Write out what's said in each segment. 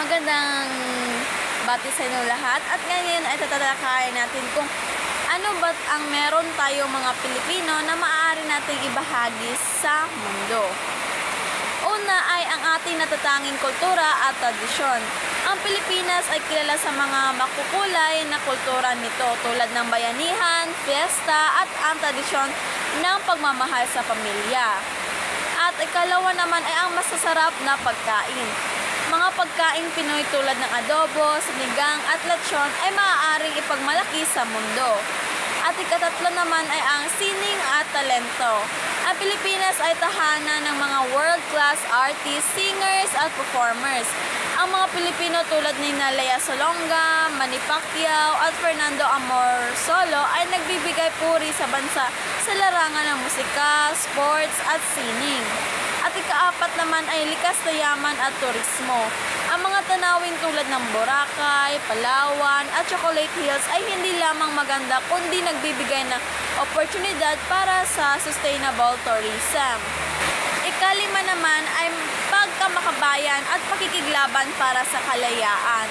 Magandang bati sa inyo lahat at ngayon ay tatalakayin natin kung ano ba ang meron tayo mga Pilipino na maaari nating ibahagi sa mundo. Una ay ang ating natatanging kultura at tradisyon. Ang Pilipinas ay kilala sa mga makukulay na kultura nito tulad ng bayanihan, fiesta at ang tradisyon ng pagmamahal sa pamilya. At ikalawa naman ay ang masasarap na pagkain. Mga pagkaing Pinoy tulad ng adobo, sinigang at lechon ay maaaring ipagmalaki sa mundo. At ikatatlo naman ay ang sining at talento. Ang Pilipinas ay tahanan ng mga world-class artists, singers at performers. Ang mga Pilipino tulad ni Lea Salonga, Manny Pacquiao at Fernando Amor Solo ay nagbibigay puri sa bansa sa larangan ng musika, sports at sining. At ikaapat naman ay likas na yaman at turismo. Ang mga tanawin tulad ng Boracay, Palawan at Chocolate Hills ay hindi lamang maganda kundi nagbibigay ng oportunidad para sa sustainable tourism. Ikalima naman ay pagkamakabayan at pakikiglaban para sa kalayaan.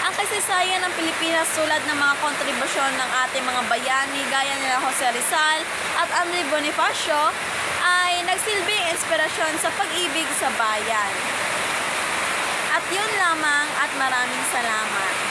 Ang kasaysayan ng Pilipinas tulad ng mga kontribusyon ng ating mga bayani gaya nila Jose Rizal at Andre Bonifacio ay nagsilbing inspirasyon sa pag-ibig sa bayan. At yun lamang at maraming salamat.